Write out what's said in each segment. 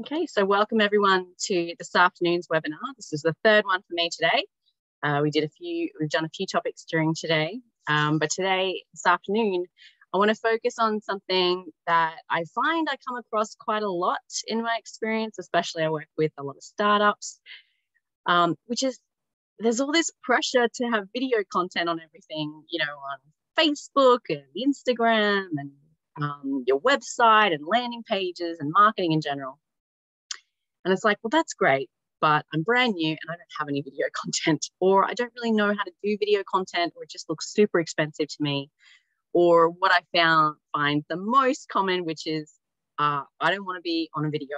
Okay, so welcome everyone to this afternoon's webinar. This is the third one for me today. We've done a few topics during today, but today, this afternoon, I want to focus on something that I find I come across quite a lot in my experience, especially I work with a lot of startups, which is there's all this pressure to have video content on everything, on Facebook and Instagram and your website and landing pages and marketing in general. And it's like, well, that's great, but I'm brand new and I don't have any video content, or I don't really know how to do video content, or it just looks super expensive to me. Or what I find the most common, which is I don't want to be on a video.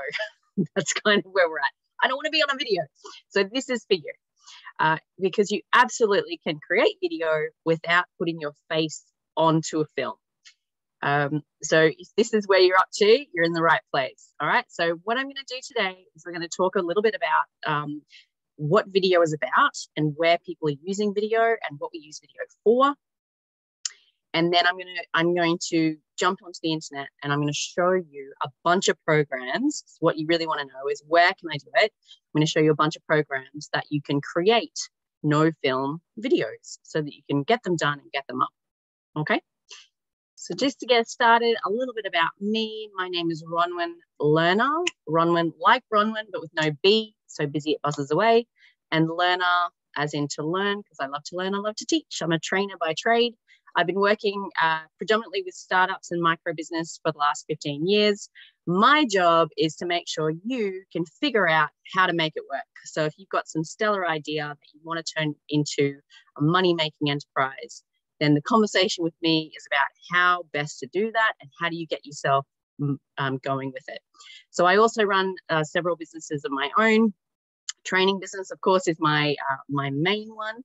That's kind of where we're at. I don't want to be on a video. So this is for you, because you absolutely can create video without putting your face onto a film. So if this is where you're up to, you're in the right place. All right. So what I'm going to do today is we're going to talk a little bit about what video is about and where people are using video and what we use video for. And then I'm going to jump onto the internet and I'm going to show you a bunch of programs. So what you really want to know is where can I do it? I'm going to show you a bunch of programs that you can create no film videos so that you can get them done and get them up. Okay. So just to get started, a little bit about me. My name is Rhonwyn Learner. Rhonwyn like Rhonwyn, but with no B, so busy it buzzes away. And learner as in to learn, because I love to learn, I love to teach. I'm a trainer by trade. I've been working predominantly with startups and micro business for the last 15 years. My job is to make sure you can figure out how to make it work. So if you've got some stellar idea that you want to turn into a money-making enterprise, then the conversation with me is about how best to do that and how do you get yourself going with it. So I also run several businesses of my own. Training business, of course, is my main one,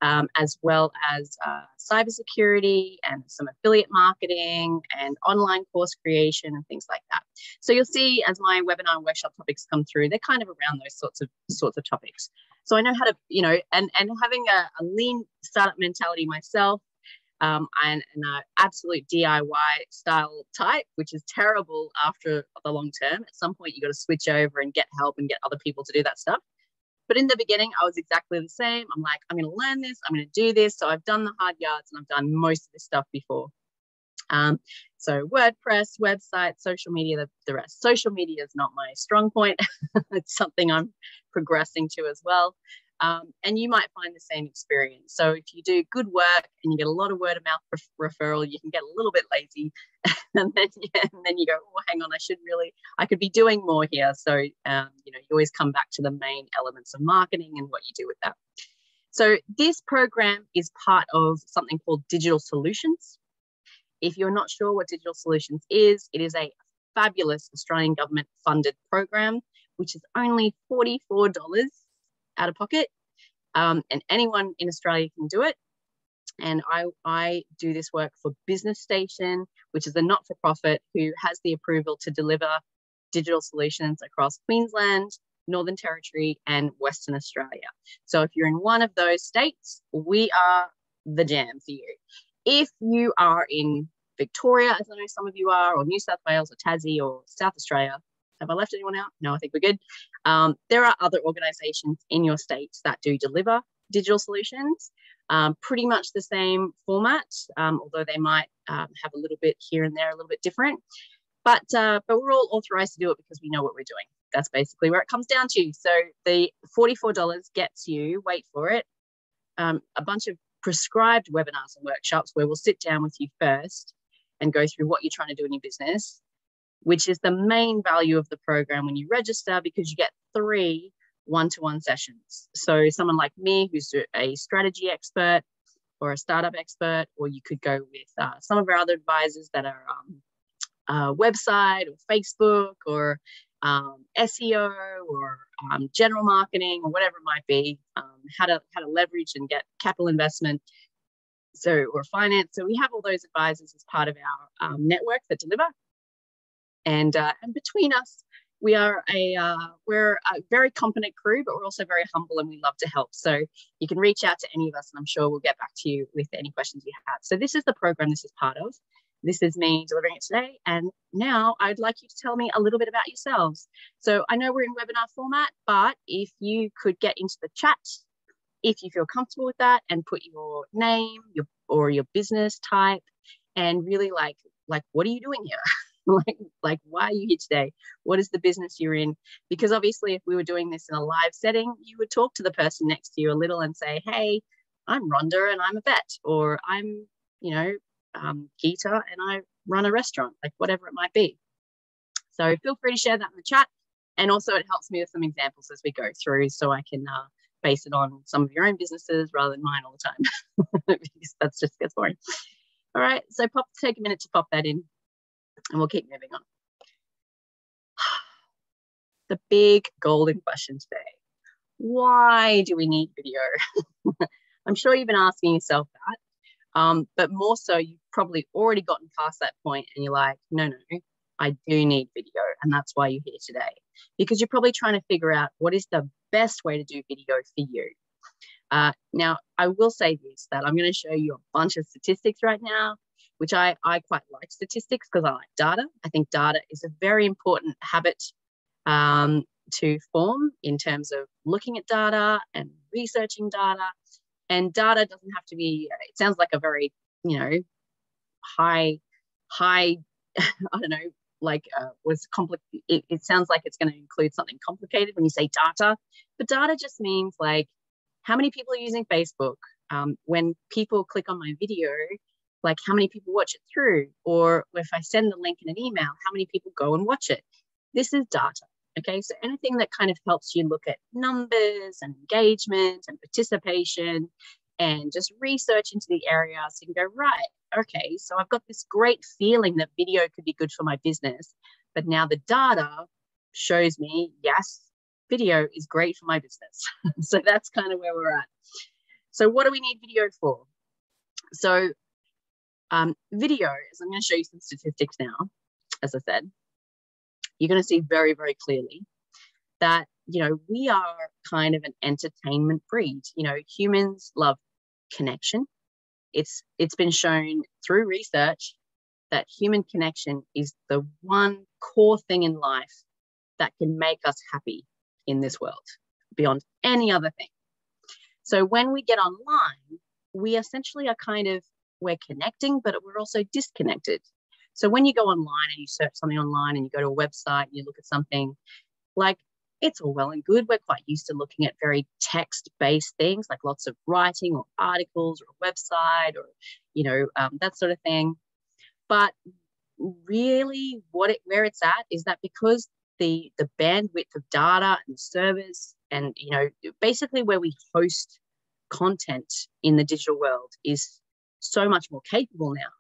as well as cybersecurity and some affiliate marketing and online course creation and things like that. So you'll see as my webinar and workshop topics come through, they're kind of around those sorts of topics. So I know how to, and having a lean startup mentality myself, and an absolute DIY style type, which is terrible after the long term. At some point, you got to switch over and get help and get other people to do that stuff. But in the beginning, I was exactly the same. I'm like, I'm going to learn this. I'm going to do this. So I've done the hard yards and I've done most of this stuff before. So WordPress, website, social media, the rest. Social media is not my strong point. It's something I'm progressing to as well. And you might find the same experience. So if you do good work and you get a lot of word of mouth referral, you can get a little bit lazy and then you go, oh, hang on, I could be doing more here. So, you always come back to the main elements of marketing and what you do with that. So this program is part of something called Digital Solutions. If you're not sure what Digital Solutions is, it is a fabulous Australian government funded program, which is only $44 out of pocket, and anyone in Australia can do it. And I do this work for Business Station, which is a not-for-profit who has the approval to deliver digital solutions across Queensland, Northern Territory, and Western Australia. So if you're in one of those states, we are the jam for you. If you are in Victoria, as I know some of you are, or New South Wales, or Tassie, or South Australia, have I left anyone out? No, I think we're good. There are other organisations in your states that do deliver digital solutions, pretty much the same format, although they might have a little bit here and there, a little bit different. But we're all authorised to do it because we know what we're doing. That's basically where it comes down to. So the $44 gets you, wait for it, a bunch of prescribed webinars and workshops where we'll sit down with you first and go through what you're trying to do in your business, which is the main value of the program when you register, because you get 3 one-to-one sessions. So someone like me who's a strategy expert or a startup expert, or you could go with some of our other advisors that are website or Facebook or SEO or general marketing or whatever it might be, how to leverage and get capital investment, or finance. So we have all those advisors as part of our network that deliver. And between us, we're a very competent crew, but we're also very humble and we love to help. So you can reach out to any of us and I'm sure we'll get back to you with any questions you have. So this is the program this is part of. This is me delivering it today. And now I'd like you to tell me a little bit about yourselves. So I know we're in webinar format, but if you could get into the chat, if you feel comfortable with that, and put your name, your business type, and really like what are you doing here? like why are you here today? What is the business you're in? Because obviously if we were doing this in a live setting, you would talk to the person next to you a little and say, hey, I'm Rhonda and I'm a vet, or I'm, Geeta and I run a restaurant, like whatever it might be. So feel free to share that in the chat. And also it helps me with some examples as we go through, so I can base it on some of your own businesses rather than mine all the time, because that just gets boring. All right, so take a minute to pop that in and we'll keep moving on. The big golden question today. Why do we need video? I'm sure you've been asking yourself that, but more so you've probably already gotten past that point and you're like, no, I do need video, and that's why you're here today, because you're probably trying to figure out what is the best way to do video for you. Now, I will say this, that I'm going to show you a bunch of statistics right now, which I quite like statistics because I like data. I think data is a very important habit to form in terms of looking at data and researching data. And data doesn't have to be, it sounds like a very, high, I don't know, like it sounds like it's going to include something complicated when you say data, but data just means like how many people are using Facebook, when people click on my video, like how many people watch it through, or if I send the link in an email, how many people go and watch it. This is data. Okay, so anything that kind of helps you look at numbers and engagement and participation and just research into the area, so you can go, right, okay, so I've got this great feeling that video could be good for my business, but now the data shows me, yes, video is great for my business. So that's kind of where we're at. So what do we need video for? So video, as I'm going to show you some statistics now, as I said, you're going to see very, very clearly that, we are kind of an entertainment breed. Humans love connection. It's been shown through research that human connection is the one core thing in life that can make us happy in this world beyond any other thing. So when we get online, we essentially are we're connecting, but we're also disconnected. So when you go online and you search something online and you go to a website and you look at something, like it's all well and good. We're quite used to looking at very text-based things, like lots of writing or articles or a website or, that sort of thing. But really where it's at is that because the bandwidth of data and servers and, basically where we host content in the digital world is so much more capable now,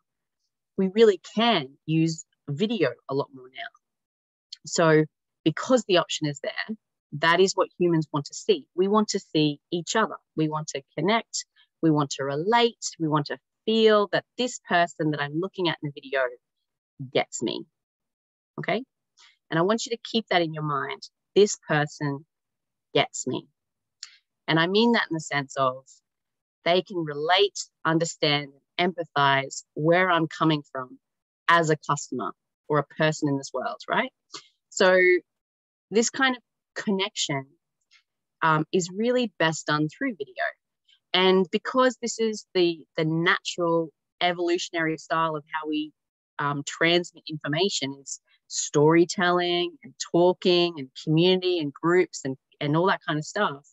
we really can use video a lot more now. So because the option is there, that is what humans want to see. We want to see each other. We want to connect. We want to relate. We want to feel that this person that I'm looking at in the video gets me. Okay? And I want you to keep that in your mind. This person gets me. And I mean that in the sense of they can relate, understand, empathize where I'm coming from as a customer or a person in this world, right? So this kind of connection is really best done through video. And because this is the natural evolutionary style of how we transmit information, is storytelling and talking and community and groups and all that kind of stuff,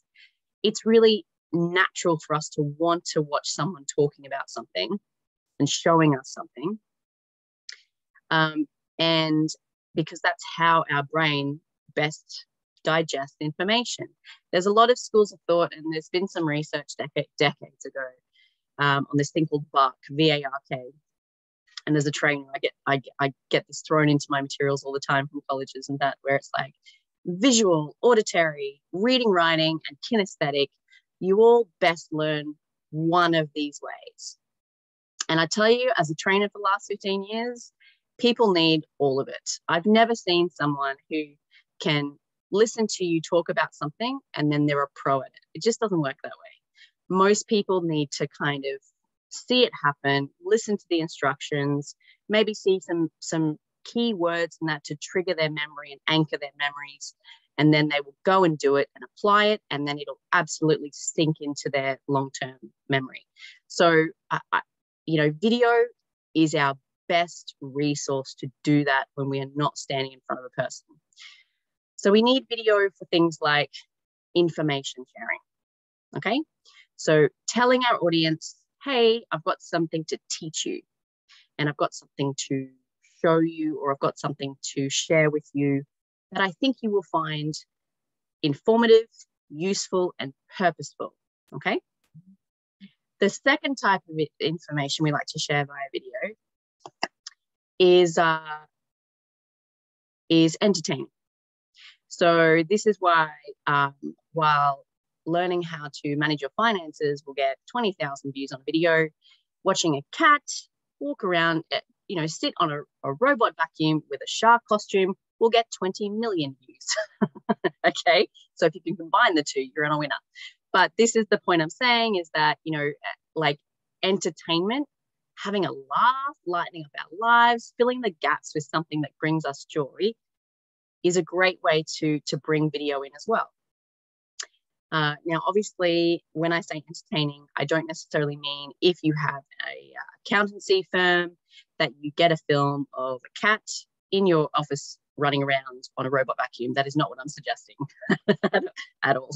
it's really natural for us to want to watch someone talking about something and showing us something. And because that's how our brain best digests information. There's a lot of schools of thought, and there's been some research decades ago on this thing called VARK, V-A-R-K. And as a trainer, I get this thrown into my materials all the time from colleges and that, where it's like visual, auditory, reading, writing, and kinesthetic. You all best learn one of these ways. And I tell you, as a trainer for the last 15 years, people need all of it. I've never seen someone who can listen to you talk about something and then they're a pro at it. It just doesn't work that way. Most people need to kind of see it happen, listen to the instructions, maybe see some key words in that to trigger their memory and anchor their memories. And then they will go and do it and apply it, and then it'll absolutely sink into their long-term memory. So, video is our best resource to do that when we are not standing in front of a person. So we need video for things like information sharing, okay? So telling our audience, hey, I've got something to teach you, and I've got something to show you, or I've got something to share with you that I think you will find informative, useful, and purposeful, okay? The second type of information we like to share via video is entertaining. So this is why while learning how to manage your finances will get 20,000 views on a video, watching a cat walk around, sit on a robot vacuum with a shark costume will get 20 million views. Okay, so if you can combine the two, you're on a winner. But this is the point I'm saying, is that, like entertainment, having a laugh, lightening up our lives, filling the gaps with something that brings us joy is a great way to bring video in as well. Now, obviously, when I say entertaining, I don't necessarily mean if you have a accountancy firm that you get a film of a cat in your office running around on a robot vacuum. That is not what I'm suggesting at all.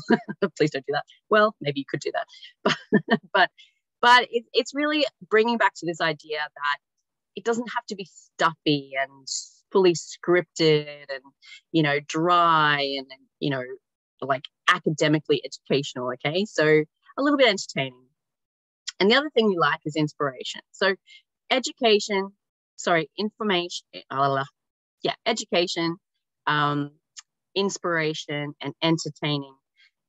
Please don't do that. Well, maybe you could do that, but it's really bringing back to this idea that it doesn't have to be stuffy and fully scripted and dry and like academically educational. Okay, so a little bit entertaining. And the other thing we like is inspiration. So education, inspiration, and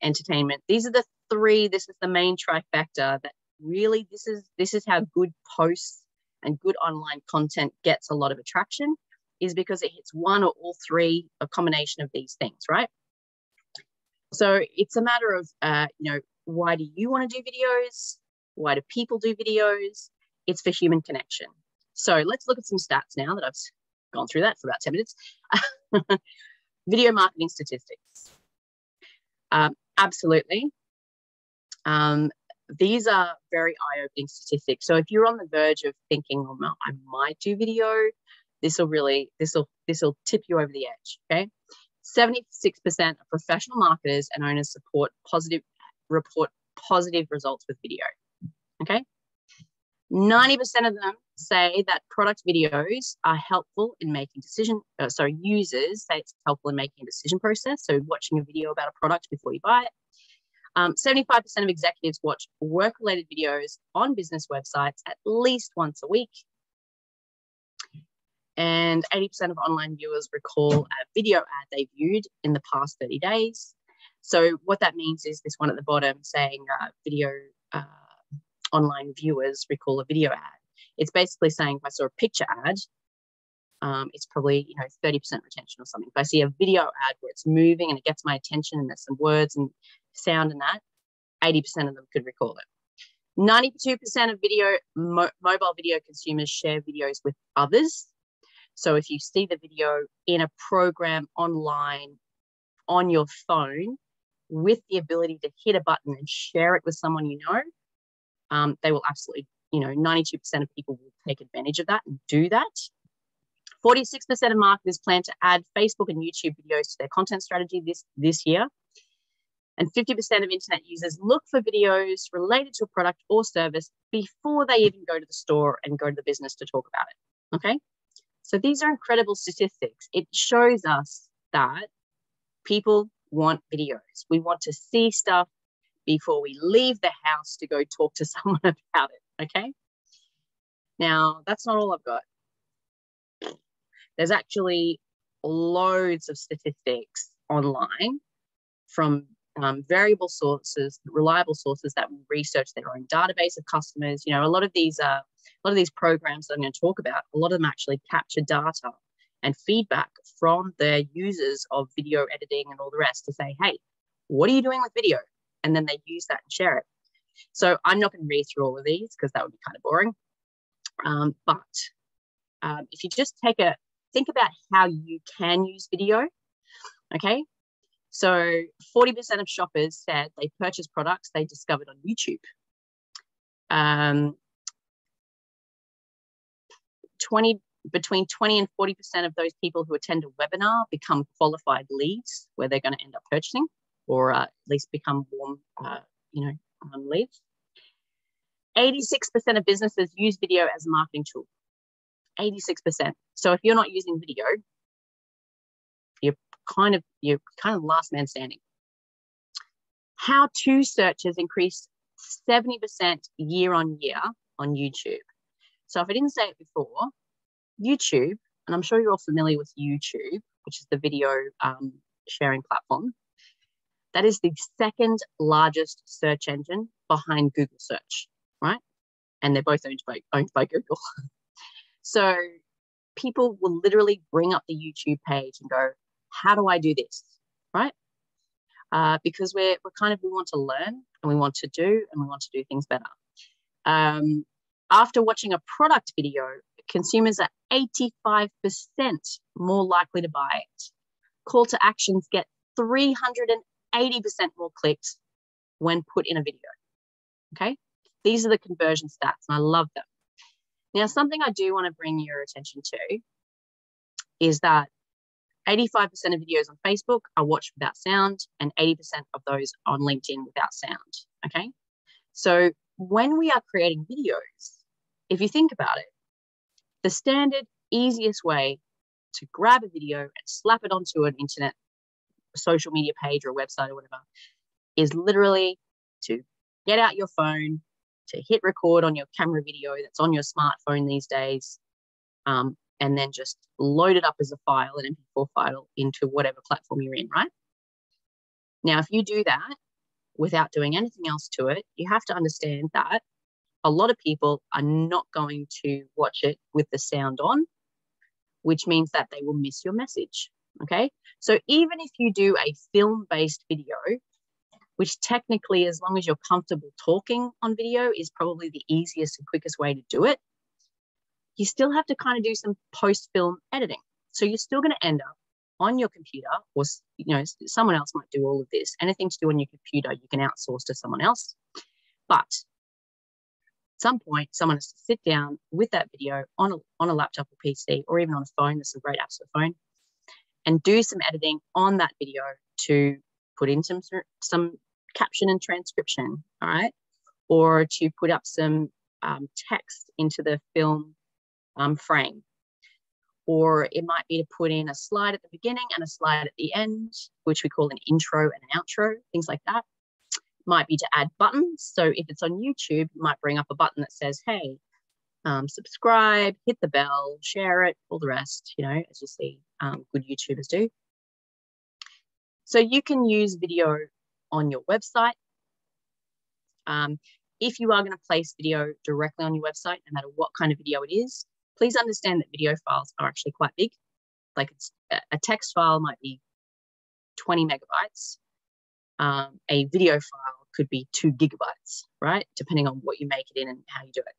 entertainment. These are the three. This is the main trifecta that really this is how good posts and good online content gets a lot of attraction, is because it hits one or all three, a combination of these things, right? So it's a matter of, why do you want to do videos? Why do people do videos? It's for human connection. So let's look at some stats now that I've gone through that for about 10 minutes. Video marketing statistics. Absolutely. These are very eye-opening statistics. So if you're on the verge of thinking, oh, no, I might do video, this will tip you over the edge, okay? 76% of professional marketers and owners report positive results with video, okay? 90% of them say that product videos are helpful in making users say it's helpful in making a decision process. So watching a video about a product before you buy it. 75% of executives watch work-related videos on business websites at least once a week. And 80% of online viewers recall a video ad they viewed in the past 30 days. So what that means is this one at the bottom saying online viewers recall a video ad. It's basically saying if I saw a picture ad, it's probably 30% retention or something. If I see a video ad where it's moving and it gets my attention and there's some words and sound in that, 80% of them could recall it. 92% of mobile video consumers share videos with others. So if you see the video in a program online on your phone with the ability to hit a button and share it with someone they will absolutely, 92% of people will take advantage of that and do that. 46% of marketers plan to add Facebook and YouTube videos to their content strategy this year. And 50% of internet users look for videos related to a product or service before they even go to the store and go to the business to talk about it, okay? So these are incredible statistics. It shows us that people want videos. We want to see stuff before we leave the house to go talk to someone about it, okay? Now, that's not all I've got. There's actually loads of statistics online from variable sources, reliable sources that research their own database of customers. A lot of these programs that I'm going to talk about, a lot of them actually capture data and feedback from their users of video editing and all the rest to say, hey, what are you doing with video? And then they use that and share it. So I'm not going to read through all of these because that would be kind of boring. But if you just think about how you can use video, okay? So 40% of shoppers said they purchased products they discovered on YouTube. between 20 and 40% of those people who attend a webinar become qualified leads where they're going to end up purchasing, or at least become warm, leads. 86% of businesses use video as a marketing tool. 86%. So if you're not using video, you're kind of last man standing. How-to searches increased 70% year on year on YouTube. So if I didn't say it before, YouTube, and I'm sure you're all familiar with YouTube, which is the video sharing platform, that is the second largest search engine behind Google search, right? And they're both owned by Google. So people will literally bring up the YouTube page and go, how do I do this, right? Because we want to learn, and we want to do things better. After watching a product video, consumers are 85% more likely to buy it. Call to actions get 380% more clicks when put in a video, okay? These are the conversion stats, and I love them. Now, something I do want to bring your attention to is that 85% of videos on Facebook are watched without sound, and 80% of those on LinkedIn without sound, okay? So when we are creating videos, if you think about it, the standard, easiest way to grab a video and slap it onto an internet, social media page or a website or whatever, is literally to get out your phone, to hit record on your camera video that's on your smartphone these days, and then just load it up as a file, an MP4 file, into whatever platform you're in, right? Now, if you do that without doing anything else to it, you have to understand that a lot of people are not going to watch it with the sound on, which means that they will miss your message, okay? So even if you do a film-based video, which technically, as long as you're comfortable talking on video, is probably the easiest and quickest way to do it, you still have to kind of do some post-film editing. So you're still going to end up on your computer, or someone else might do all of this. Anything to do on your computer, you can outsource to someone else. But at some point, someone has to sit down with that video on a laptop or PC, or even on a phone. There's some great apps for the phone, and do some editing on that video to put in some caption and transcription, all right? Or to put up some text into the film frame. Or it might be to put in a slide at the beginning and a slide at the end, which we call an intro and an outro, things like that. Might be to add buttons. So if it's on YouTube, you might bring up a button that says, hey, subscribe, hit the bell, share it, all the rest, as you see good YouTubers do. So you can use video on your website. If you are going to place video directly on your website, no matter what kind of video it is, please understand that video files are actually quite big. Like a text file might be 20 megabytes. A video file could be 2 gigabytes, right? Depending on what you make it in and how you do it.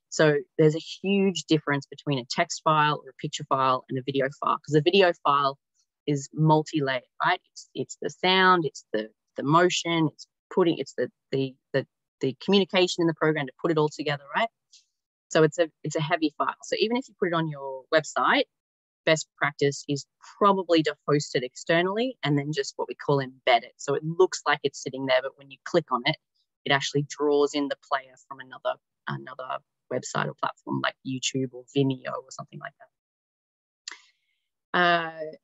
So there's a huge difference between a text file or a picture file and a video file, because a video file is multi-layered, right? It's the sound, it's the motion, it's the communication in the program to put it all together, right? So it's a heavy file. So even if you put it on your website, best practice is probably to host it externally and then just what we call embed it. So it looks like it's sitting there, but when you click on it, it actually draws in the player from another website or platform like YouTube or Vimeo or something like that.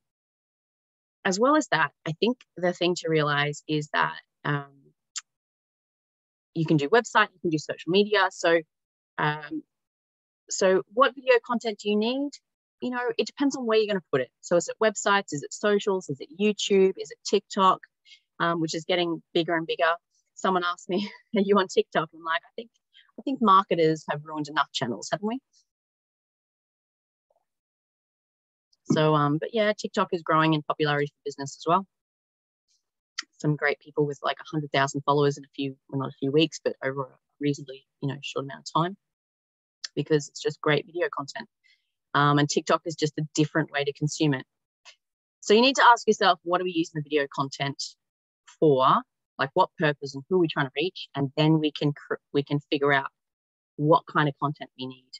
As well as that, I think the thing to realize is that you can do website, you can do social media. So what video content do you need? It depends on where you're going to put it. So is it websites? Is it socials? Is it YouTube? Is it TikTok, which is getting bigger and bigger? Someone asked me, are you on TikTok? I'm like, I think marketers have ruined enough channels, haven't we? So, but yeah, TikTok is growing in popularity for business as well. some great people with like 100,000 followers in well, not a few weeks, but over a reasonably, short amount of time, because it's just great video content. And TikTok is just a different way to consume it. So you need to ask yourself, what are we using the video content for? Like what purpose and who are we trying to reach? And then we can figure out what kind of content we need.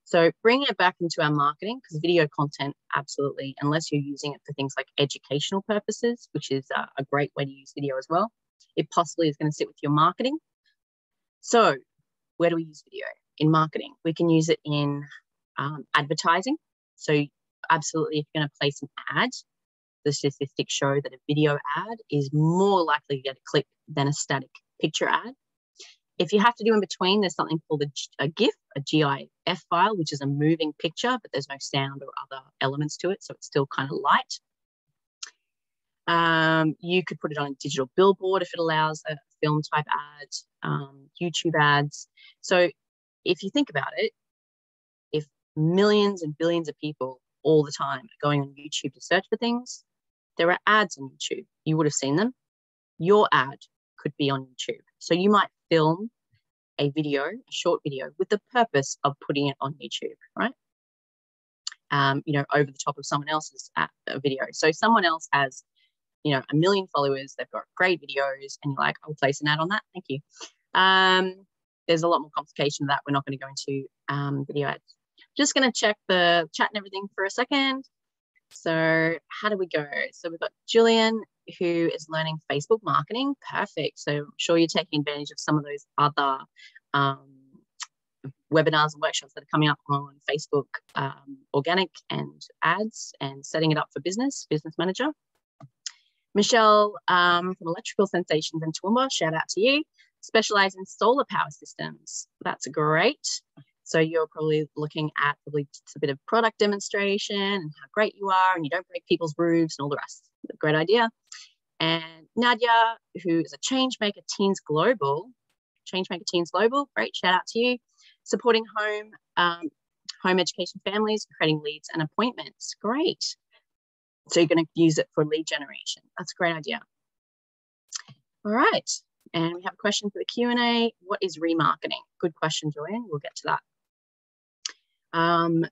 So bringing it back into our marketing, because video content, absolutely, unless you're using it for things like educational purposes, which is a great way to use video as well, it possibly is going to sit with your marketing. So where do we use video? In marketing, we can use it in advertising. So absolutely, if you're going to place an ad, the statistics show that a video ad is more likely to get a click than a static picture ad. If you have to do in between, there's something called a GIF, a GIF file, which is a moving picture, but there's no sound or other elements to it, so it's still kind of light. You could put it on a digital billboard if it allows a film type ad, YouTube ads. So if you think about it, if millions and billions of people all the time are going on YouTube to search for things, there are ads on YouTube. You would have seen them. Your ad could be on YouTube. So you might film a video, a short video, with the purpose of putting it on YouTube, right? Over the top of someone else's video. So someone else has, 1 million followers, they've got great videos, and you're like, I'll place an ad on that. Thank you. There's a lot more complication to that. We're not going to go into video ads. Just going to check the chat and everything for a second. So how do we go? So we've got Julian, who is learning Facebook marketing. Perfect. So I'm sure you're taking advantage of some of those other webinars and workshops that are coming up on Facebook, organic and ads, and setting it up for business manager. Michelle from Electrical Sensations in Toowoomba, shout out to you. Specialize in solar power systems. That's great. So you're probably looking at just a bit of product demonstration and how great you are, and you don't break people's roofs and all the rest. Great idea. And Nadia, who is a Changemaker Teens Global. Great, shout out to you. Supporting home education families, creating leads and appointments. Great. So you're going to use it for lead generation. That's a great idea. All right. And we have a question for the Q&A. What is remarketing? Good question, Joanne. We'll get to that.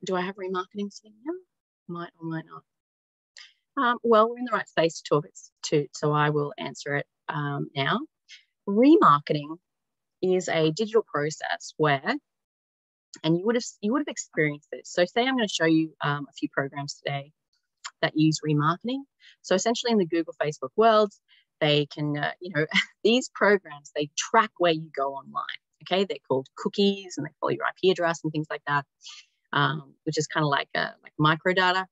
Do I have remarketing sitting here? Might or might not. Well, we're in the right space to talk it to, so I will answer it now. Remarketing is a digital process where, and you would have experienced this. So say I'm going to show you a few programs today that use remarketing. So essentially in the Google, Facebook world, they can, these programs, they track where you go online. Okay, they're called cookies, and they follow your IP address and things like that, which is kind of like microdata.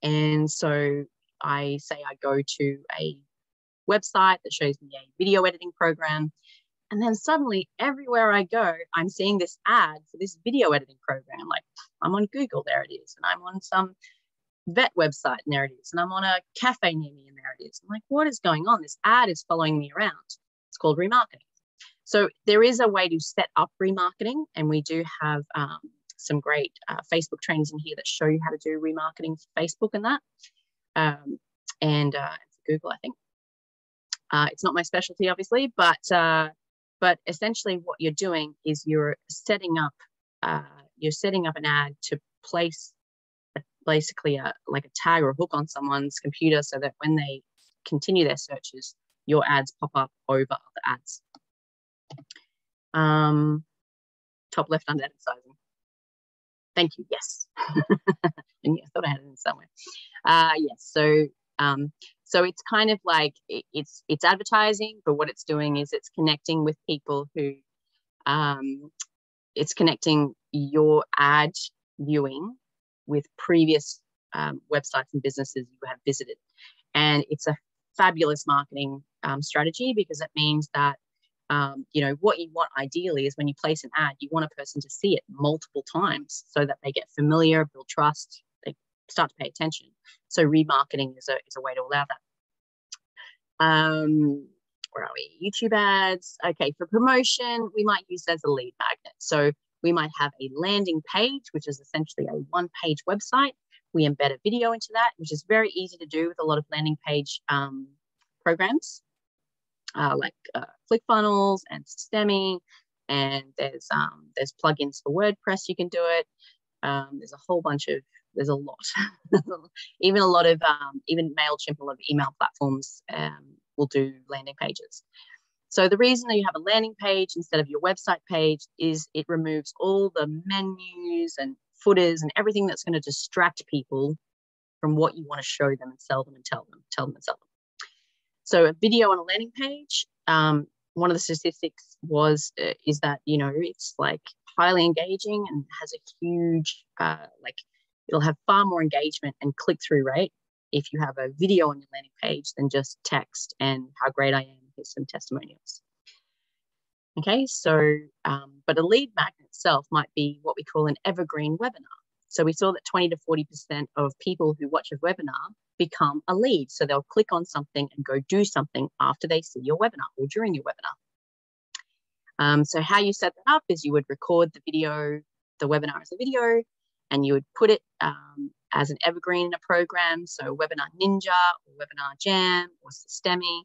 And so I say I go to a website that shows me a video editing program, and then suddenly everywhere I go, I'm seeing this ad for this video editing program. Like I'm on Google, there it is, and I'm on some vet website, and there it is, and I'm on a cafe near me, and there it is. I'm like, what is going on? This ad is following me around. It's called remarketing. So there is a way to set up remarketing, and we do have some great Facebook trainings in here that show you how to do remarketing for Facebook and that, and for Google, I think. It's not my specialty, obviously, but essentially what you're doing is you're setting up an ad to place basically like a tag or a hook on someone's computer, so that when they continue their searches, your ads pop up over other ads. Top left under advertising. Thank you. Yes. And I thought I had it in somewhere. Yes. So it's kind of like it's advertising, but what it's doing is it's connecting with people who it's connecting your ad viewing with previous websites and businesses you have visited. And it's a fabulous marketing strategy, because it means that what you want ideally is when you place an ad, you want a person to see it multiple times so that they get familiar, build trust, they start to pay attention. So remarketing is a way to allow that. Where are we? YouTube ads. Okay, for promotion, we might use it as a lead magnet. So we might have a landing page, which is essentially a one-page website. We embed a video into that, which is very easy to do with a lot of landing page programs like ClickFunnels and Systemi, and there's plugins for WordPress. You can do it. There's a whole bunch of, there's a lot, even a lot of, even MailChimp, a lot of email platforms will do landing pages. So the reason that you have a landing page instead of your website page is it removes all the menus and footers and everything that's going to distract people from what you want to show them and sell them and tell them and sell them. So a video on a landing page, one of the statistics is that, you know, it's like highly engaging and has a huge, like it'll have far more engagement and click-through rate if you have a video on your landing page than just text and how great I am, here's some testimonials. Okay, so, but a lead magnet itself might be what we call an evergreen webinar. So we saw that 20 to 40% of people who watch a webinar become a lead. So they'll click on something and go do something after they see your webinar or during your webinar. So how you set that up is you would record the video, the webinar as a video, and you would put it as an evergreen in a program. So Webinar Ninja or Webinar Jam or Systemi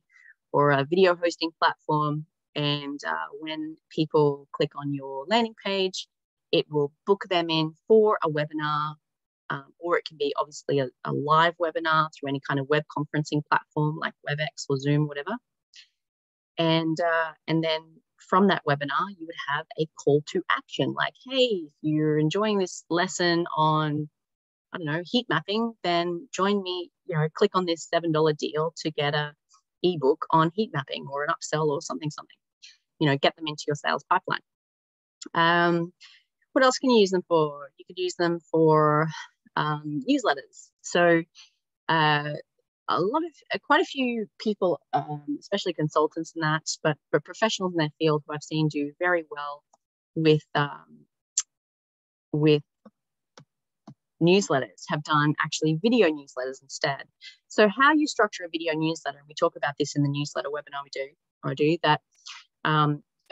or a video hosting platform. And when people click on your landing page, it will book them in for a webinar, or it can be obviously a live webinar through any kind of web conferencing platform like WebEx or Zoom, whatever. And then from that webinar, you would have a call to action like, hey, if you're enjoying this lesson on, I don't know, heat mapping, then join me, you know, click on this $7 deal to get a ebook on heat mapping or an upsell or something, you know, get them into your sales pipeline. What else can you use them for? You could use them for newsletters. So quite a few people, especially consultants and that, but professionals in their field who I've seen do very well with newsletters have done actually video newsletters instead. So how you structure a video newsletter, and we talk about this in the newsletter webinar I do that.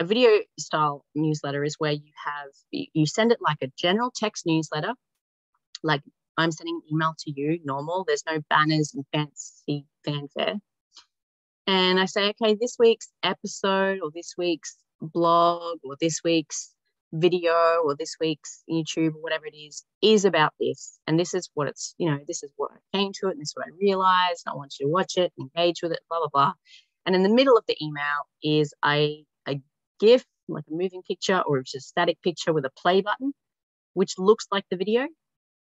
A video style newsletter is where you send it like a general text newsletter, like I'm sending an email to you, normal. There's no banners and fancy fanfare. And I say, okay, this week's episode or this week's blog or this week's video or this week's YouTube or whatever it is about this. And this is what it's, you know, this is what I came to it and this is what I realized. I want you to watch it, engage with it, blah, blah, blah. And in the middle of the email is a GIF, like a moving picture or just a static picture with a play button, which looks like the video.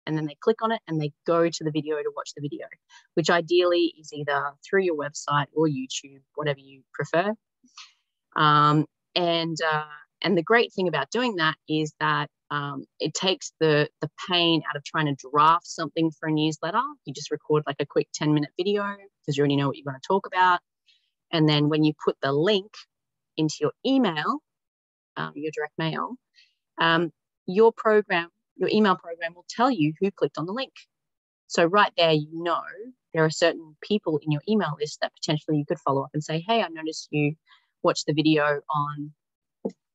And then they click on it and they go to the video to watch the video, which ideally is either through your website or YouTube, whatever you prefer. And the great thing about doing that is that it takes the pain out of trying to draft something for a newsletter. You just record like a quick 10-minute video because you already know what you're going to talk about. And then when you put the link into your email, your direct mail, your email program will tell you who clicked on the link. So right there, you know, there are certain people in your email list that potentially you could follow up and say, hey, I noticed you watched the video on,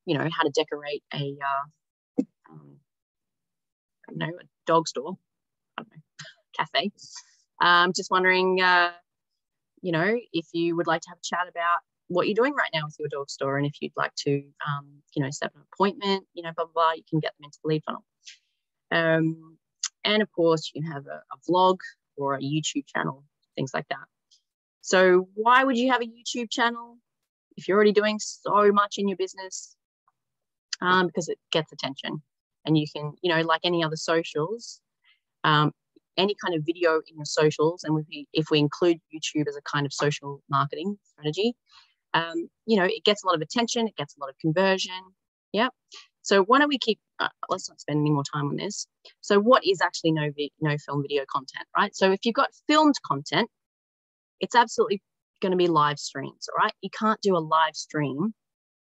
you know, how to decorate a dog store, cafe. Just wondering, you know, if you would like to have a chat about what you're doing right now with your dog store, and if you'd like to, you know, set an appointment, you know, blah, blah, blah, you can get them into the lead funnel. And of course, you can have a vlog or a YouTube channel, things like that. So why would you have a YouTube channel if you're already doing so much in your business? Because it gets attention, and you can, you know, like any other socials, any kind of video in your socials, and if we include YouTube as a kind of social marketing strategy, you know, it gets a lot of attention, it gets a lot of conversion. Yeah. So why don't we keep, let's not spend any more time on this. So what is actually no film video content, right? So if you've got filmed content, it's absolutely going to be live streams, all right? You can't do a live stream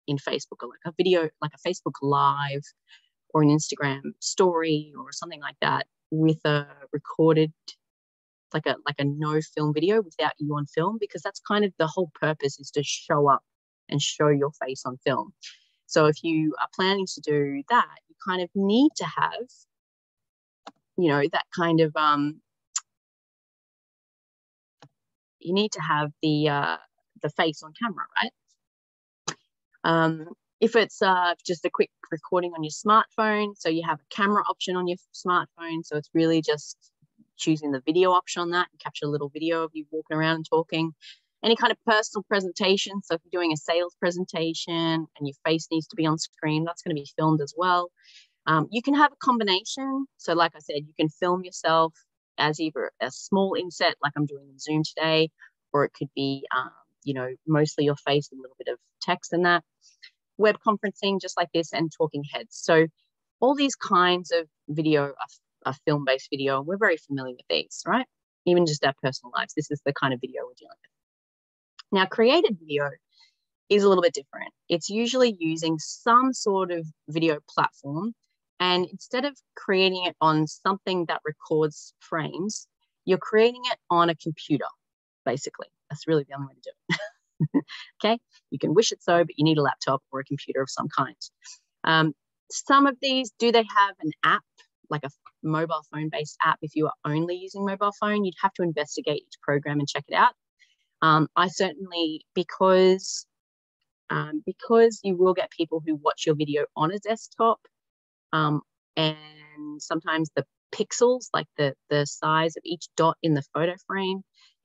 in Facebook or like a video, like a Facebook Live or an Instagram story or something like that with a recorded, like a no film video without you on film, because that's kind of the whole purpose, is to show up and show your face on film. So if you are planning to do that, you kind of need to have, you know, that kind of, you need to have the the face on camera, right? If it's just a quick recording on your smartphone, so you have a camera option on your smartphone, so it's really just choosing the video option on that and capture a little video of you walking around and talking. Any kind of personal presentation, so if you're doing a sales presentation and your face needs to be on screen, that's going to be filmed as well. You can have a combination. So like I said, you can film yourself as either a small inset like I'm doing in Zoom today, or it could be, you know, mostly your face with a little bit of text in that. Web conferencing, just like this, and talking heads. So all these kinds of video are film-based video, and we're very familiar with these, right? Even just our personal lives, this is the kind of video we're dealing with. Now, created video is a little bit different. It's usually using some sort of video platform, and instead of creating it on something that records frames, you're creating it on a computer, basically. That's really the only way to do it. Okay, you can wish it so, but you need a laptop or a computer of some kind. Some of these, do they have an app, like a mobile phone based app? If you are only using mobile phone, you'd have to investigate each program and check it out. I certainly, because you will get people who watch your video on a desktop, and sometimes the pixels, like the size of each dot in the photo frame,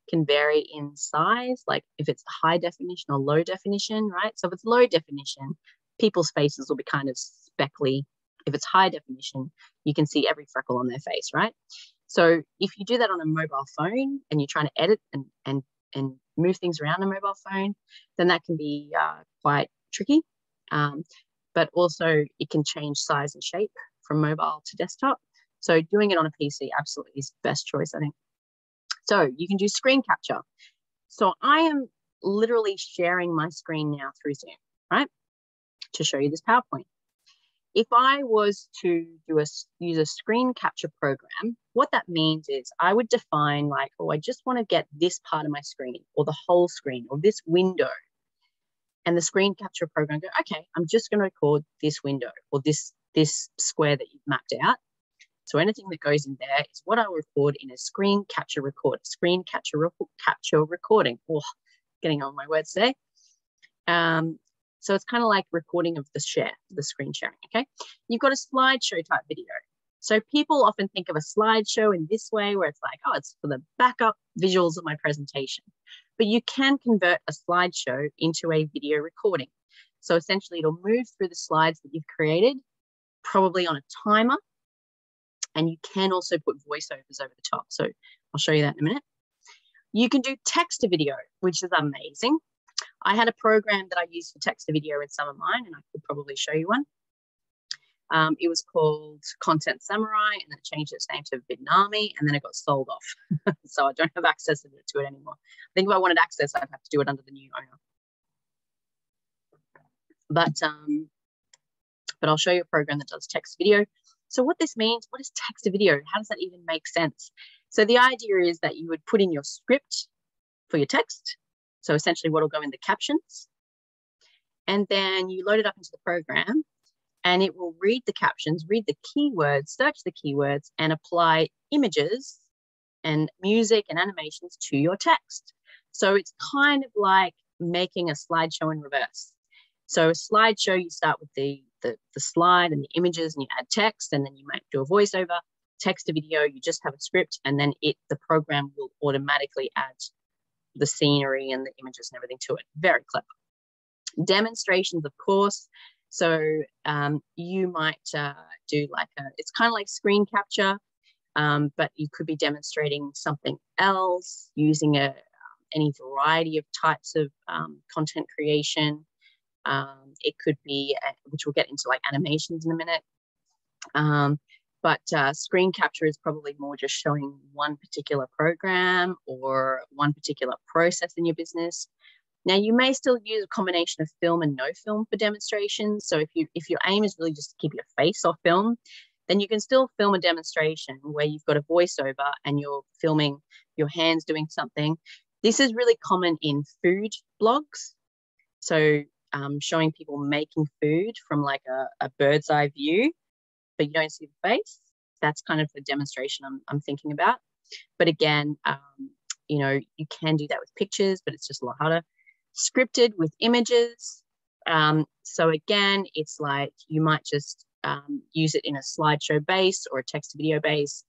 can vary in size, like if it's high definition or low definition, right? So if it's low definition, people's faces will be kind of speckly. If it's high definition, you can see every freckle on their face, right? So if you do that on a mobile phone and you're trying to edit and move things around a mobile phone, then that can be quite tricky. But also it can change size and shape from mobile to desktop. So doing it on a PC absolutely is the best choice, I think. So you can do screen capture. So I am literally sharing my screen now through Zoom, right, to show you this PowerPoint. If I was to use a screen capture program, what that means is I would define like, oh, I just want to get this part of my screen or the whole screen or this window. And the screen capture program go, okay, I'm just going to record this window or this square that you've mapped out. So anything that goes in there is what I'll record in a screen capture recording. Oh, getting on my words today. So it's kind of like recording of the screen sharing, okay? You've got a slideshow type video. So people often think of a slideshow in this way where it's like, oh, it's for the backup visuals of my presentation. But you can convert a slideshow into a video recording. So essentially it'll move through the slides that you've created, probably on a timer. And you can also put voiceovers over the top. So I'll show you that in a minute. You can do text to video, which is amazing. I had a program that I used for text to video in some of mine, and I could probably show you one. It was called Content Samurai, and then it changed its name to Vietnami, and then it got sold off. So I don't have access to it anymore. I think if I wanted access, I'd have to do it under the new owner. But I'll show you a program that does text to video. So what this means, what is text to video? How does that even make sense? So the idea is that you would put in your script for your text. So essentially what will go in the captions. And then you load it up into the program and it will read the captions, read the keywords, search the keywords, and apply images and music and animations to your text. So it's kind of like making a slideshow in reverse. So a slideshow, you start with the slide and the images and you add text, and then you might do a voiceover. Text to video, you just have a script, and then the program will automatically add the scenery and the images and everything to it. Very clever. Demonstrations, of course. So you might do like it's kind of like screen capture, but you could be demonstrating something else using any variety of types of content creation. It could be, which we'll get into like animations in a minute. But screen capture is probably more just showing one particular program or one particular process in your business. Now, you may still use a combination of film and no film for demonstrations. So if your aim is really just to keep your face off film, then you can still film a demonstration where you've got a voiceover and you're filming your hands doing something. This is really common in food blogs. So showing people making food from like a bird's eye view, but you don't see the face. That's kind of the demonstration I'm thinking about. But again, you know, you can do that with pictures, but it's just a lot harder. Scripted with images. So again, it's like you might just use it in a slideshow base or a text to video base,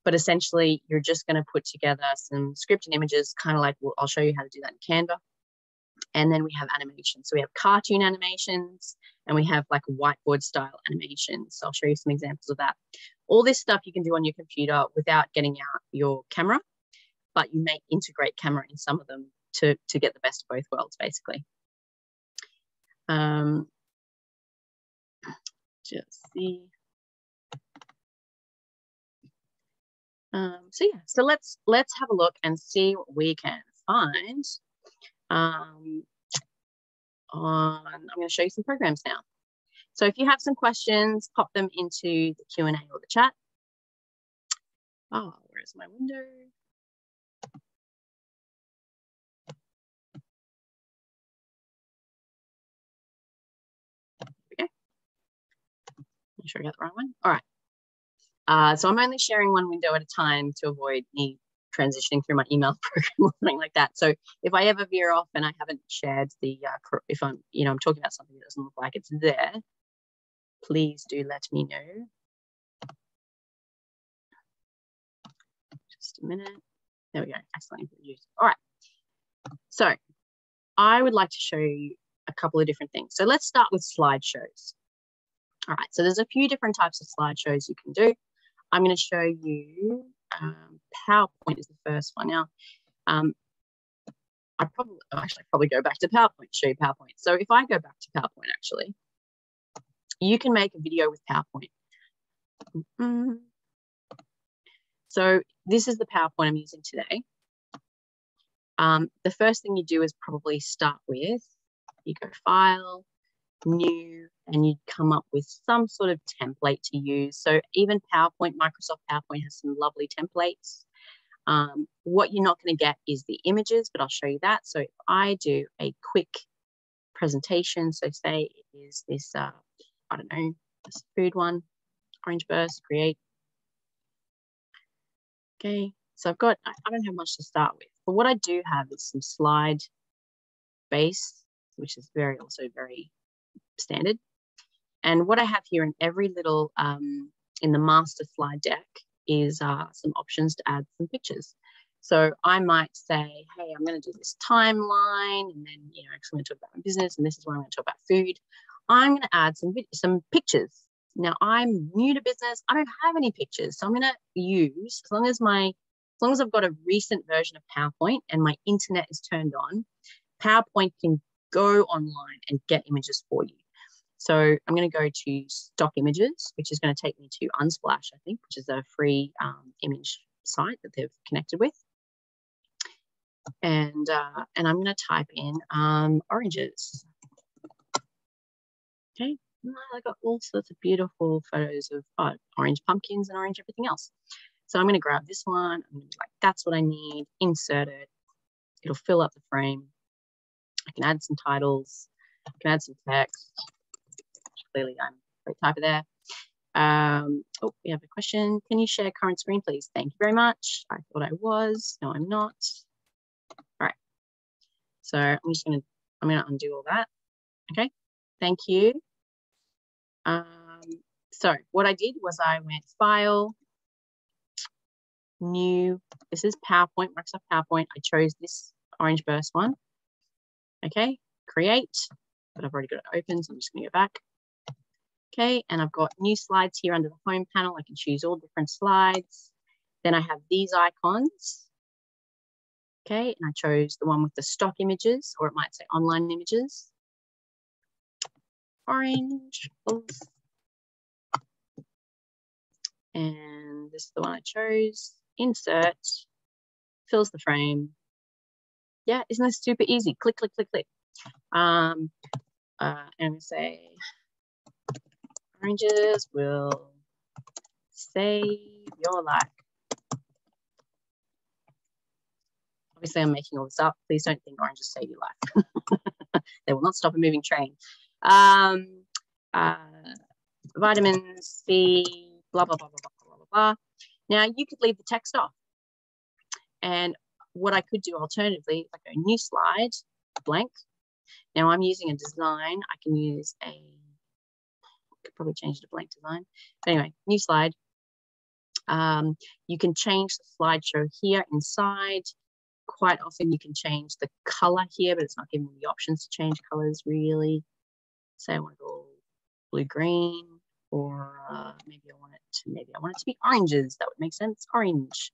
but essentially you're just going to put together some scripted images, kind of like, well, I'll show you how to do that in Canva. And then we have animations. So we have cartoon animations and we have like whiteboard style animations. So I'll show you some examples of that. All this stuff you can do on your computer without getting out your camera, but you may integrate camera in some of them to get the best of both worlds, basically. Just see. So yeah, so let's have a look and see what we can find. I'm going to show you some programs now. So if you have some questions, pop them into the Q&A or the chat. Oh, where's my window? Okay. Make sure I got the right one. All right. So I'm only sharing one window at a time to avoid me transitioning through my email program or something like that. So if I ever veer off and I haven't shared the, if I'm, I'm talking about something that doesn't look like it's there, please do let me know. Just a minute. There we go. Excellent. All right. So I would like to show you a couple of different things. So let's start with slideshows. All right. So there's a few different types of slideshows you can do. I'm going to show you PowerPoint is the first one. Now, I probably go back to PowerPoint, show you PowerPoint. So if I go back to PowerPoint, actually, you can make a video with PowerPoint. So this is the PowerPoint I'm using today. The first thing you do is probably start with, you go File, New, and you come up with some sort of template to use. So even PowerPoint, Microsoft PowerPoint has some lovely templates. What you're not going to get is the images, but I'll show you that. So if I do a quick presentation, so say it is this, I don't know, this food one, orange burst, create. Okay, so I don't have much to start with, but what I do have is some slide base, which is also very standard. And what I have here in every little, in the master slide deck is some options to add some pictures. So I might say, hey, I'm going to do this timeline, and then, actually I'm going to talk about my business, and this is where I'm going to talk about food. I'm going to add some pictures. Now I'm new to business. I don't have any pictures. So I'm going to use, as long as I've got a recent version of PowerPoint and my internet is turned on, PowerPoint can go online and get images for you. So I'm going to go to stock images, which is going to take me to Unsplash, I think, which is a free image site that they've connected with. And I'm going to type in oranges. Okay, I got all sorts of beautiful photos of orange pumpkins and orange everything else. So I'm going to grab this one. I'm going to be like, that's what I need. Insert it. It'll fill up the frame. I can add some titles. I can add some text. Clearly, I'm a great typer there. Oh, we have a question. Can you share current screen, please? Thank you very much. I thought I was. No, I'm not. All right. So I'm going to undo all that. Okay. Thank you. So what I did was I went File, New. This is PowerPoint, Microsoft PowerPoint. I chose this orange burst one. Okay. Create. But I've already got it open, so I'm just going to go back. Okay, and I've got new slides here under the home panel. I can choose all different slides. Then I have these icons. Okay, and I chose the one with the stock images, or it might say online images. Orange. And this is the one I chose. Insert. Fills the frame. Yeah, isn't this super easy? Click, click, click, click. And we say, oranges will save your life. Obviously, I'm making all this up. Please don't think oranges save your life. They will not stop a moving train. Vitamin C, blah, blah, blah, blah, blah, blah, blah. Now, you could leave the text off. And what I could do alternatively, if I go new slide, blank. Now I'm using a design. I can use I could probably change it to blank design. But anyway, new slide. You can change the slideshow here inside. Quite often you can change the color here, but it's not giving me the options to change colors really. Say I want to go blue-green, or maybe I want it to be oranges. That would make sense. Orange.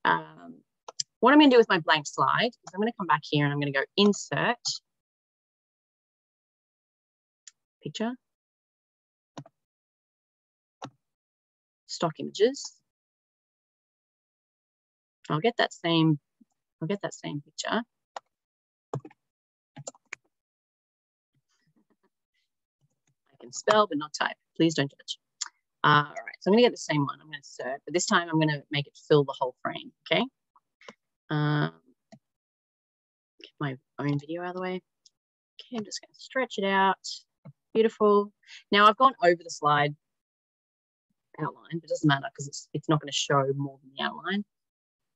What I'm going to do with my blank slide is I'm going to come back here and I'm going to go insert picture, stock images. I'll get that same picture. I can spell but not type. Please don't judge. All right, so I'm going to get the same one. I'm going to insert, but this time I'm going to make it fill the whole frame. Okay. Get my own video out of the way. Okay, I'm just going to stretch it out. Beautiful. Now I've gone over the slide outline, but it doesn't matter because it's not going to show more than the outline.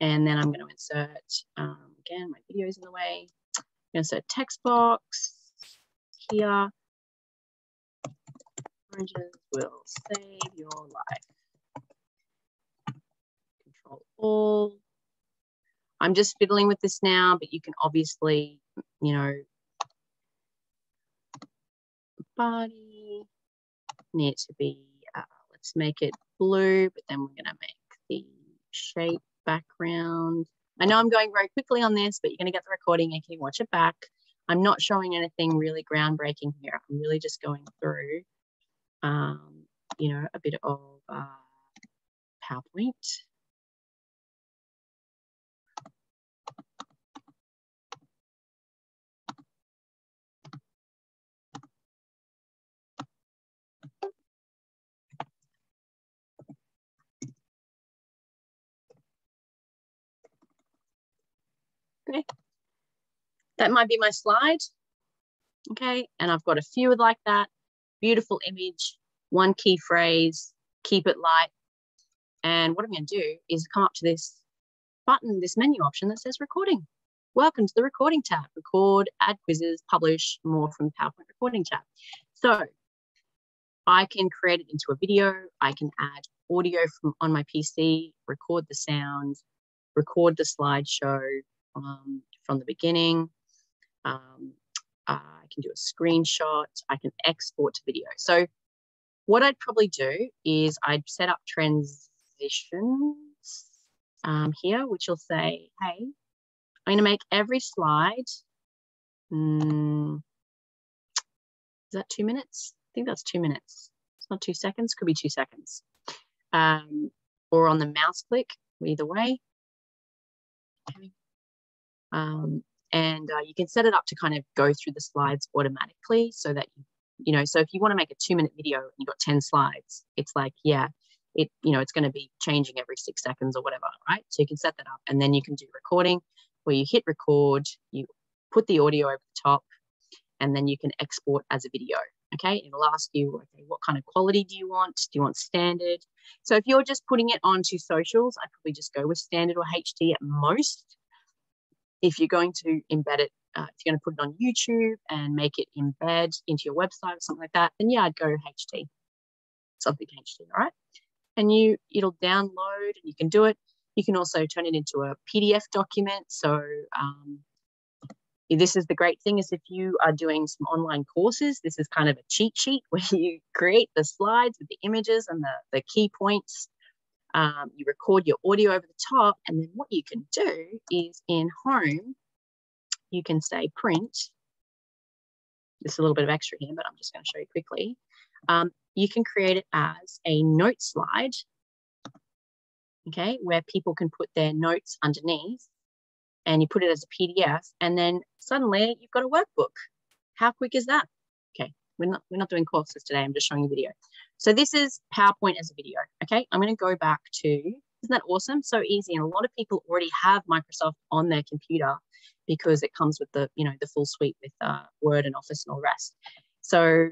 And then I'm going to insert, again, my video is in the way. I'm going to insert text box here. Oranges will save your life. Control all. I'm just fiddling with this now, but you can obviously, you know, body need to be, let's make it blue, but then we're going to make the shape background. I know I'm going very quickly on this, but you're going to get the recording and you can watch it back. I'm not showing anything really groundbreaking here. I'm really just going through, you know, a bit of PowerPoint. Okay, that might be my slide. Okay, and I've got a few like that. Beautiful image, one key phrase, keep it light. And what I'm going to do is come up to this button, this menu option that says recording. Welcome to the recording tab. Record, add quizzes, publish more from the PowerPoint recording tab. So I can create it into a video. I can add audio from on my PC, record the sound, record the slideshow from the beginning. I can do a screenshot. I can export to video. So what I'd probably do is I'd set up transitions here, which will say, hey, I'm going to make every slide. Is that 2 minutes? I think that's 2 minutes. It's not 2 seconds. Could be 2 seconds. Or on the mouse click, either way. Okay. You can set it up to kind of go through the slides automatically so that, you know, so if you want to make a 2-minute video and you've got 10 slides, it's like, yeah, it, you know, it's going to be changing every 6 seconds or whatever, right? So you can set that up and then you can do recording where you hit record, you put the audio over the top, and then you can export as a video. Okay, it'll ask you, okay, what kind of quality do you want? Do you want standard? So if you're just putting it onto socials, I'd probably just go with standard or HD at most. If you're going to embed it, if you're going to put it on YouTube and make it embed into your website or something like that, then yeah, I'd go HD, something HD, all right? And it'll download and you can do it. You can also turn it into a PDF document. So this is the great thing is if you are doing some online courses, this is kind of a cheat sheet where you create the slides with the images and the key points. You record your audio over the top, and then what you can do is in home, you can say print. There's a little bit of extra here, but I'm just going to show you quickly. You can create it as a note slide, okay, where people can put their notes underneath, and you put it as a PDF, and then suddenly you've got a workbook. How quick is that? Okay, we're not doing courses today. I'm just showing you video. So this is PowerPoint as a video. Okay, I'm going to go back to, isn't that awesome? So easy. And a lot of people already have Microsoft on their computer because it comes with the, you know, the full suite with Word and Office and all the rest. So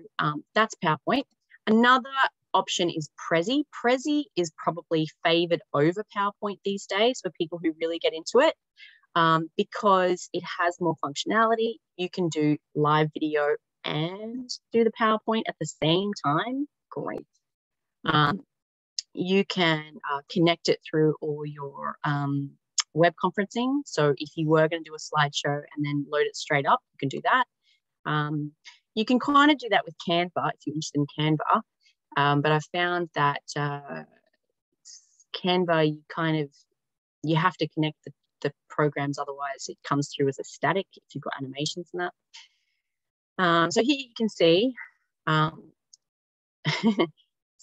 that's PowerPoint. Another option is Prezi. Prezi is probably favored over PowerPoint these days for people who really get into it. because it has more functionality. You can do live video and do the PowerPoint at the same time. Great. You can connect it through all your web conferencing. So if you were going to do a slideshow and then load it straight up, you can do that. You can kind of do that with Canva if you're interested in Canva. But I've found that Canva, you have to connect the programs, otherwise it comes through as a static if you've got animations and that. So here you can see, so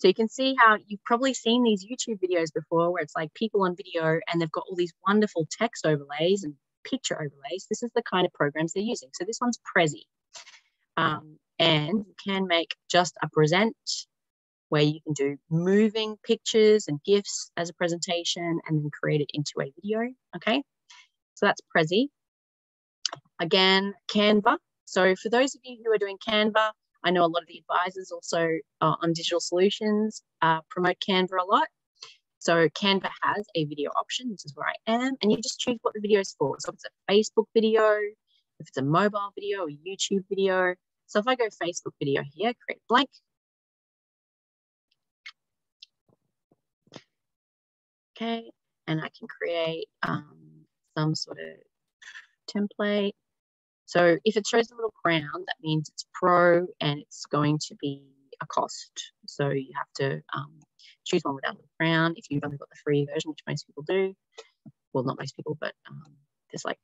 you can see how you've probably seen these YouTube videos before where it's like people on video and they've got all these wonderful text overlays and picture overlays. This is the kind of programs they're using. So this one's Prezi. And you can make just a present where you can do moving pictures and GIFs as a presentation and then create it into a video, okay? So that's Prezi. Again, Canva. So for those of you who are doing Canva, I know a lot of the advisors also on digital solutions promote Canva a lot. So Canva has a video option. This is where I am. And you just choose what the video is for. So if it's a Facebook video, if it's a mobile video, a YouTube video. So if I go Facebook video here, create blank. Okay, and I can create some sort of template. So if it shows a little crown, that means it's pro and it's going to be a cost. So you have to choose one without a little crown. If you've only got the free version, which most people do, well, not most people, but there's like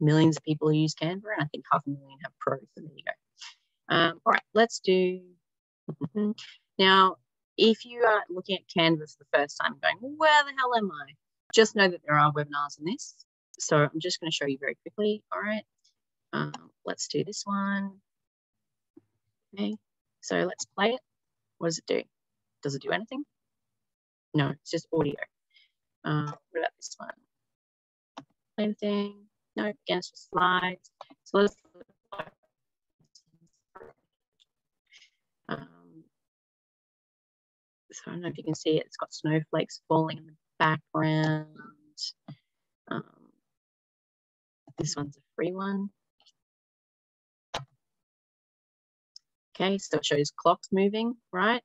millions of people who use Canva, and I think 500,000 have pro. So there you go. All right, let's do. Now, if you are looking at Canva for the first time, going, where the hell am I? Just know that there are webinars on this. So I'm just going to show you very quickly. All right. Let's do this one. Okay, so let's play it. What does it do? Does it do anything? No, it's just audio. What about this one? Same thing. No, again, it's just slides. So let's so I don't know if you can see it. It's got snowflakes falling in the background. This one's a free one. Okay, so it shows clocks moving, right?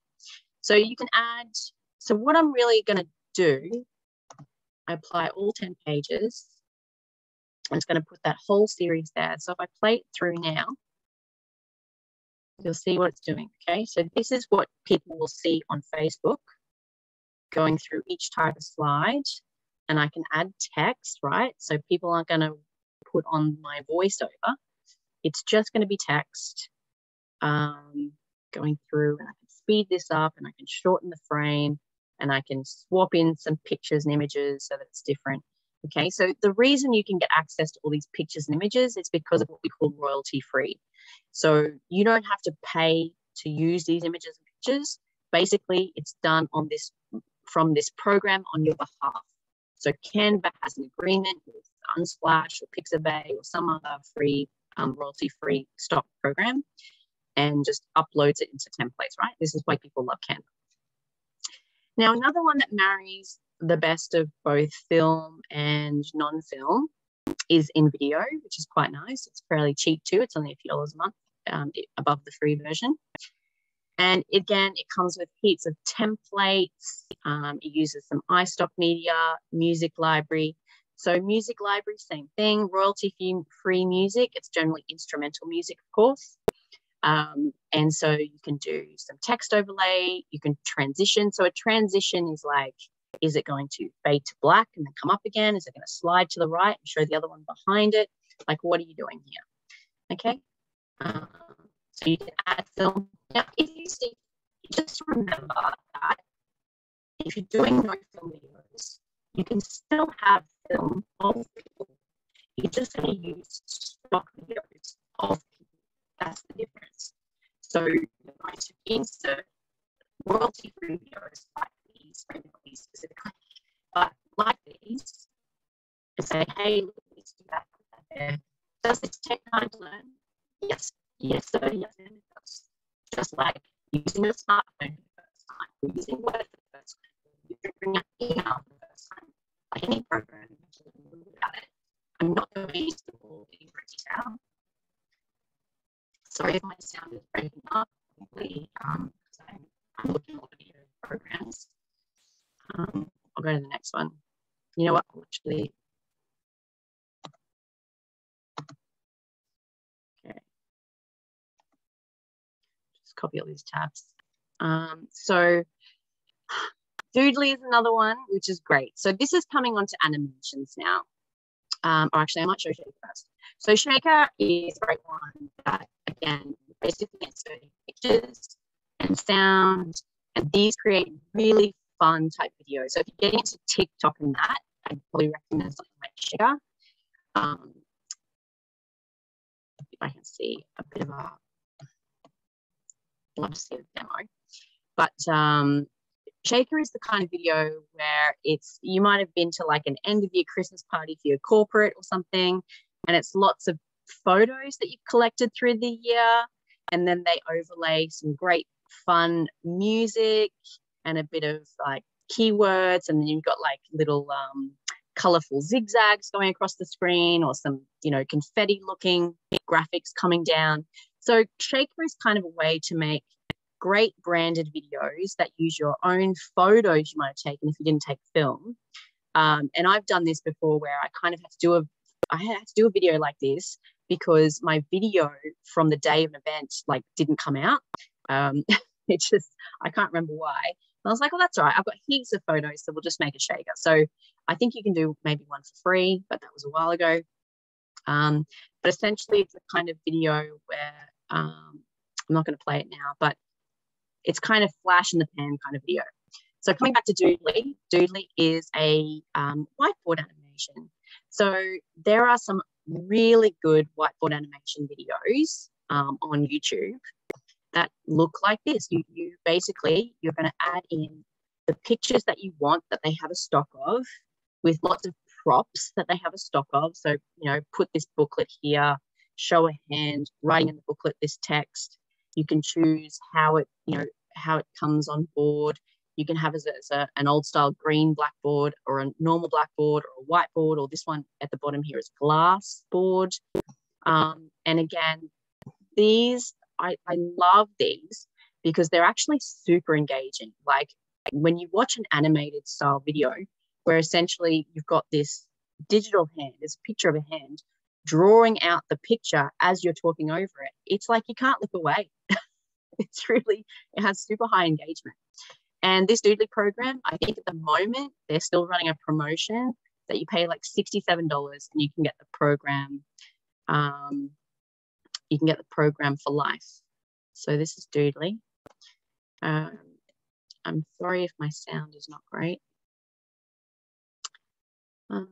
So you can add, so what I'm really going to do, I apply all 10 pages. I'm just going to put that whole series there. So if I play it through now, you'll see what it's doing, okay? So this is what people will see on Facebook, going through each type of slide, and I can add text, right? So people aren't going to put on my voiceover. It's just going to be text. Going through, and I can speed this up and I can shorten the frame and I can swap in some pictures and images so that it's different. Okay, so the reason you can get access to all these pictures and images is because of what we call royalty free. So you don't have to pay to use these images and pictures. Basically, it's done on this from this program on your behalf. So Canva has an agreement with Unsplash or Pixabay or some other free royalty free stock program, and just uploads it into templates, right? This is why people love Canva. Now, another one that marries the best of both film and non-film is in video, which is quite nice. It's fairly cheap too. It's only a few dollars a month above the free version. And again, it comes with heaps of templates. It uses some iStock media, music library. So music library, same thing, royalty-free music. It's generally instrumental music, of course. And so you can do some text overlay, you can transition. So a transition is like, is it going to fade to black and then come up again? Is it going to slide to the right and show the other one behind it? Like, what are you doing here? Okay. So you can add film. Now, if you see, just remember that if you're doing no film videos, you can still have film of people. You're just going to use stock videos of people. That's the difference. So you're going to insert royalty-free videos like these, maybe not these specifically, but like these, and say, hey, look at this, do that, put that there. Does this take time to learn? Yes, yes, sir, yes, it does. Just like using a smartphone for the first time, or using Word for the first time, or figuring out email for the first time, like any program, you have to learn a little bit about it. I'm not going to use them all in detail. Sorry if my sound is breaking up. I'm looking at video programs. I'll go to the next one. You know what? Actually, okay. Just copy all these tabs. So Doodly is another one, which is great. So this is coming onto animations now. Or actually, I might show Shaker first. So Shaker is a great one that, again, basically inserting pictures and sound, and these create really fun type videos. So if you're getting into TikTok and that, I'd probably recommend something like Shaker. If I can see a bit of a, love to see a demo. But Shaker is the kind of video where you might have been to like an end of year Christmas party for your corporate or something, and it's lots of photos that you've collected through the year, and then they overlay some great fun music and a bit of like keywords, and then you've got like little colorful zigzags going across the screen, or some, you know, confetti looking graphics coming down. So Shaker is kind of a way to make great branded videos that use your own photos you might have taken if you didn't take film. And I've done this before where I kind of had to do a video like this because my video from the day of an event like didn't come out. It just, I can't remember why. And I was like, well, that's all right. I've got heaps of photos, so we'll just make a Shaker. So I think you can do maybe one for free, but that was a while ago. But essentially it's a kind of video where I'm not going to play it now, but it's kind of flash in the pan kind of video. So coming back to Doodly, Doodly is a whiteboard animation. So there are some really good whiteboard animation videos on YouTube that look like this. You basically, you're going to add in the pictures that you want that they have a stock of, with lots of props that they have a stock of. So, you know, put this booklet here, show a hand, writing in the booklet this text. You can choose how it comes on board. You can have as an old style green blackboard, or a normal blackboard, or a whiteboard, or this one at the bottom here is glass board. And again, these, I love these because they're actually super engaging. Like when you watch an animated style video where essentially you've got this digital hand, this picture of a hand drawing out the picture as you're talking over it, it's like you can't look away. It has super high engagement. And this Doodly program, I think at the moment, they're still running a promotion that you pay like $67 and you can get the program. You can get the program for life. So this is Doodly. I'm sorry if my sound is not great. I'm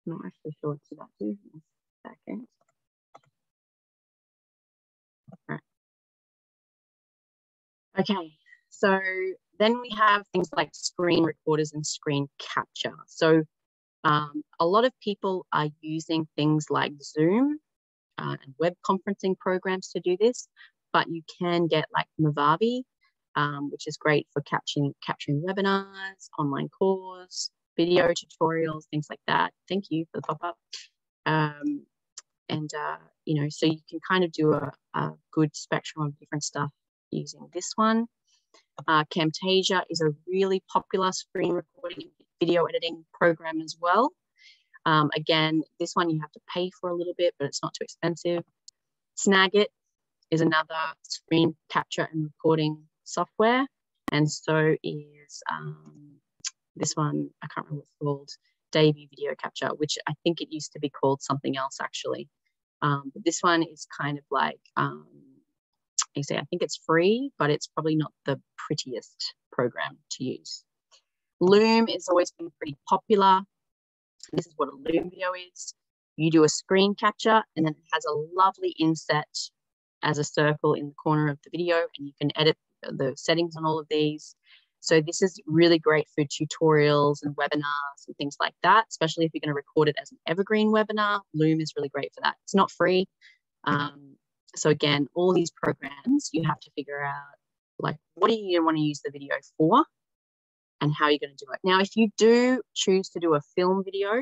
not actually sure what's about to do in a second. Right. Okay, so then we have things like screen recorders and screen capture. So a lot of people are using things like Zoom and web conferencing programs to do this, but you can get like Movavi, which is great for capturing webinars, online calls, video tutorials, things like that. Thank you for the pop-up. You know, so you can kind of do a good spectrum of different stuff using this one. Camtasia is a really popular screen recording, video editing program as well. Again, this one you have to pay for a little bit, but it's not too expensive. Snagit is another screen capture and recording software, and so is this one, I can't remember what it's called, Debut Video Capture, which I think it used to be called something else actually. But this one is kind of like, I think it's free, but it's probably not the prettiest program to use. Loom has always been pretty popular. This is what a Loom video is. You do a screen capture and then it has a lovely inset as a circle in the corner of the video, and you can edit the settings on all of these. So this is really great for tutorials and webinars and things like that, especially if you're going to record it as an evergreen webinar. Loom is really great for that. It's not free. So again, all these programs, you have to figure out, like, what do you want to use the video for? and how you're going to do it. Now, if you do choose to do a film video,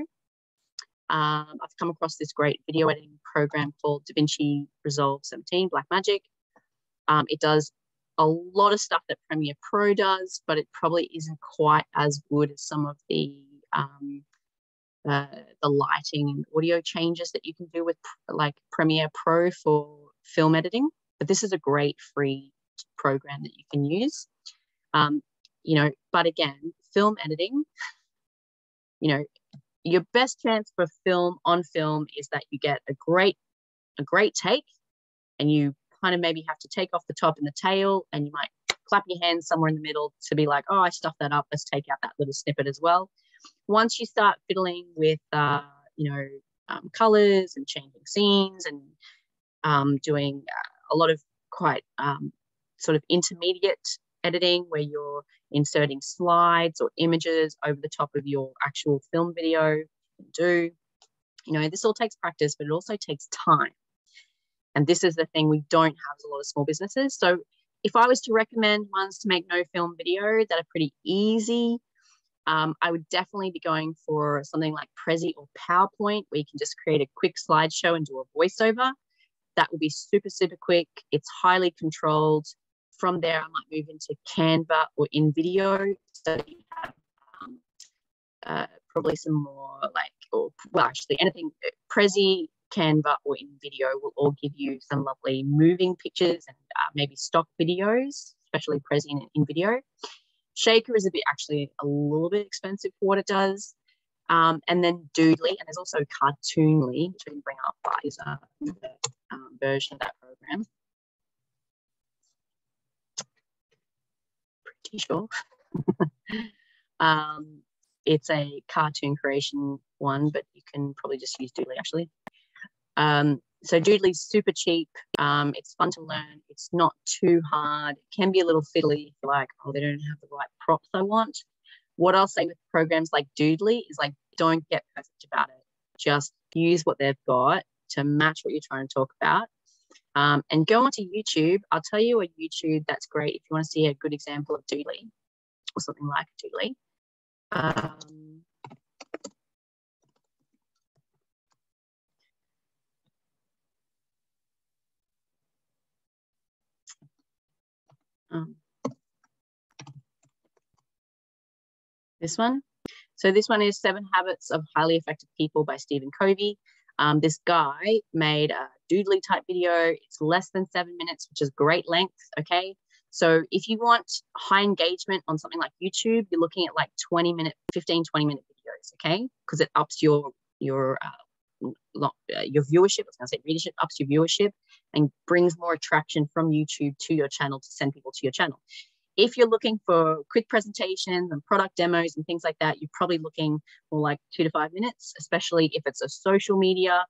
I've come across this great video editing program called DaVinci Resolve 17 Blackmagic. It does a lot of stuff that Premiere Pro does, but it probably isn't quite as good as some of the lighting and audio changes that you can do with like Premiere Pro for film editing. But this is a great free program that you can use. You know, but again, film editing, you know, your best chance for on film is that you get a great take, and you kind of maybe have to take off the top and the tail, and you might clap your hands somewhere in the middle to be like, oh, I stuffed that up, let's take out that little snippet as well. Once you start fiddling with you know, colors and changing scenes and doing a lot of quite sort of intermediate editing where you're inserting slides or images over the top of your actual film video, you know, this all takes practice, but it also takes time. And this is the thing we don't have as a lot of small businesses. So if I was to recommend ones to make no film video that are pretty easy, I would definitely be going for something like Prezi or PowerPoint, where you can just create a quick slideshow and do a voiceover. That will be super, super quick. It's highly controlled. From there, I might move into Canva or InVideo. So you have probably some more like, or well, actually anything, Prezi, Canva or InVideo will all give you some lovely moving pictures and maybe stock videos, especially Prezi and InVideo. Shaker is actually a little bit expensive for what it does. And then Doodly, and there's also Cartoonly, which I can bring up, is a version of that program. Pretty sure. It's a cartoon creation one, but you can probably just use Doodly actually. So Doodly's super cheap. It's fun to learn. It's not too hard. It can be a little fiddly if you're like, oh, they don't have the right props I want. What I'll say with programs like Doodly is like, don't get perfect about it. Just use what they've got to match what you're trying to talk about. And go onto YouTube. I'll tell you a YouTube that's great if you want to see a good example of Doodly or something like Doodly. This one. So this one is 7 Habits of Highly Effective People by Stephen Covey. This guy made a Doodly type video. It's less than 7 minutes, which is great length. Okay. So if you want high engagement on something like YouTube, you're looking at like 15, 20 minute videos. Okay. Because it ups your viewership. I was going to say readership, ups your viewership and brings more attraction from YouTube to your channel to send people to your channel. If you're looking for quick presentations and product demos and things like that, you're probably looking more like 2 to 5 minutes, especially if it's a social media.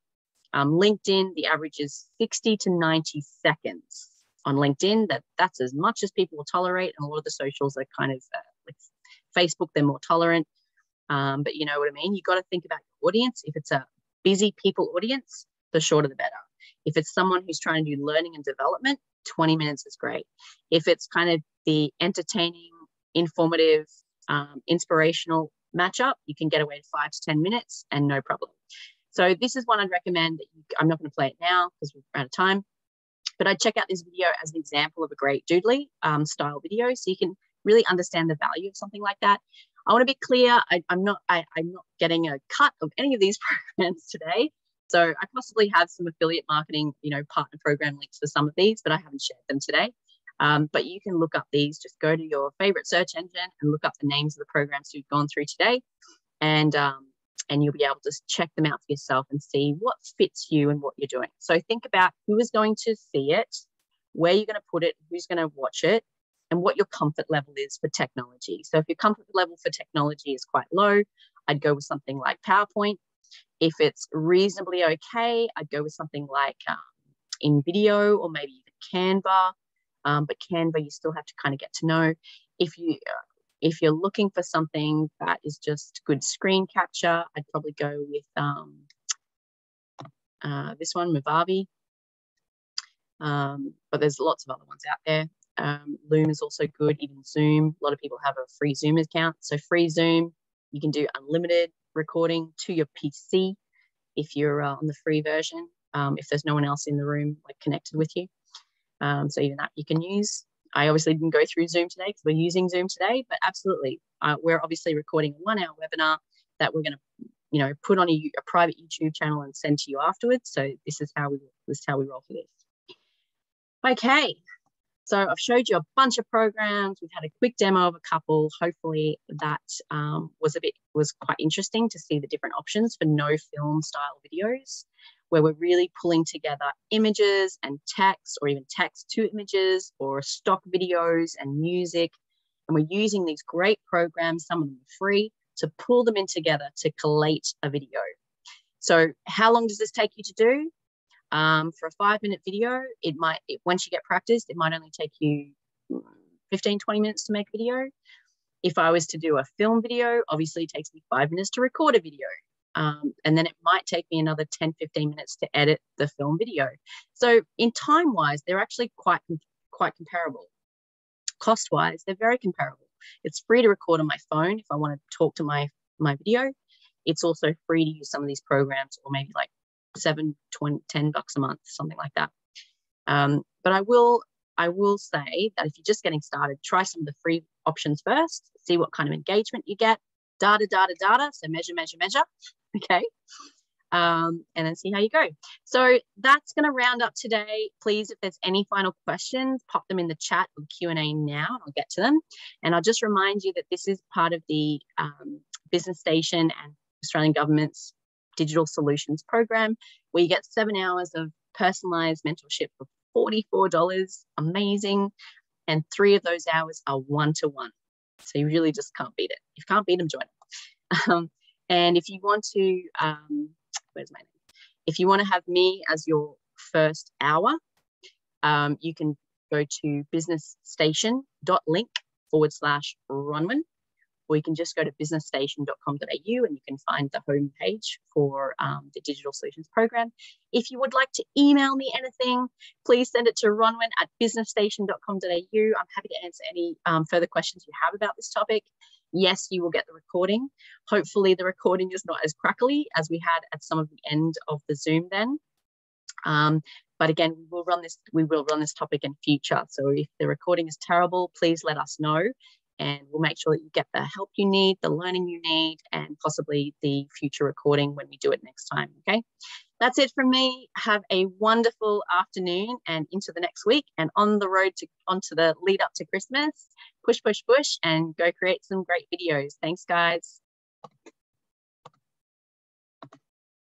LinkedIn, the average is 60 to 90 seconds on LinkedIn. That's as much as people will tolerate. And a lot of the socials are kind of like Facebook, they're more tolerant. But you know what I mean? You got to think about your audience. If it's a busy people audience, the shorter the better. If it's someone who's trying to do learning and development, 20 minutes is great. If it's kind of the entertaining, informative, inspirational matchup, you can get away to 5 to 10 minutes and no problem. So this is one I'd recommend. I'm not going to play it now because we're out of time, but I'd check out this video as an example of a great Doodly style video, so you can really understand the value of something like that. I want to be clear. I'm not getting a cut of any of these programs today. So I possibly have some affiliate marketing, partner program links for some of these, but I haven't shared them today. But you can look up these. Just go to your favorite search engine and look up the names of the programs we've gone through today, and you'll be able to check them out for yourself and see what fits you and what you're doing. So think about who is going to see it, where you're going to put it, who's going to watch it, and what your comfort level is for technology. So if your comfort level for technology is quite low, I'd go with something like PowerPoint. If it's reasonably okay, I'd go with something like InVideo or maybe even Canva. But Canva, you still have to kind of get to know. If you're looking for something that is just good screen capture, I'd probably go with this one, Movavi. But there's lots of other ones out there. Loom is also good, even Zoom. A lot of people have a free Zoom account. So free Zoom, you can do unlimited recording to your PC if you're on the free version, if there's no one else in the room like connected with you. So even that you can use. I obviously didn't go through Zoom today because we're using Zoom today, but absolutely, we're obviously recording a 1-hour webinar that we're going to, put on a private YouTube channel and send to you afterwards. So this is how we roll for this. Okay, so I've showed you a bunch of programs. We've had a quick demo of a couple. Hopefully that was quite interesting to see the different options for no film style videos, where we're really pulling together images and text, or even text to images, or stock videos and music. And we're using these great programs, some of them are free, to pull them in together to collate a video. So how long does this take you to do? For a 5-minute video, once you get practiced, it might only take you 15, 20 minutes to make a video. If I was to do a film video, obviously it takes me 5 minutes to record a video. And then it might take me another 10, 15 minutes to edit the film video. So in time-wise, they're actually quite comparable. Cost-wise, they're very comparable. It's free to record on my phone if I want to talk to my video. It's also free to use some of these programs, or maybe like $7, $20, $10 a month, something like that. But I will say that if you're just getting started, try some of the free options first, see what kind of engagement you get. Data, so measure, okay? And then see how you go. So that's going to round up today. Please, if there's any final questions, pop them in the chat or Q&A now, and I'll get to them. And I'll just remind you that this is part of the Business Station and Australian Government's Digital Solutions Program, where you get 7 hours of personalised mentorship for $44. Amazing. And 3 of those hours are one-to-one. So you really just can't beat it. If you can't beat them, join them. And if you want to, where's my name? If you want to have me as your first hour, you can go to businessstation.link/Rhonwyn, or you can just go to businessstation.com.au and you can find the home page for the Digital Solutions Program. If you would like to email me anything, please send it to Rhonwyn@businessstation.com.au. I'm happy to answer any further questions you have about this topic. Yes, you will get the recording. Hopefully the recording is not as crackly as we had at some of the end of the Zoom then. But again, we will run this topic in future. So if the recording is terrible, please let us know, and we'll make sure that you get the help you need, the learning you need, and possibly the future recording when we do it next time, okay? That's it from me. Have a wonderful afternoon and into the next week, and on the road onto the lead up to Christmas. Push, push, push, and go create some great videos. Thanks, guys.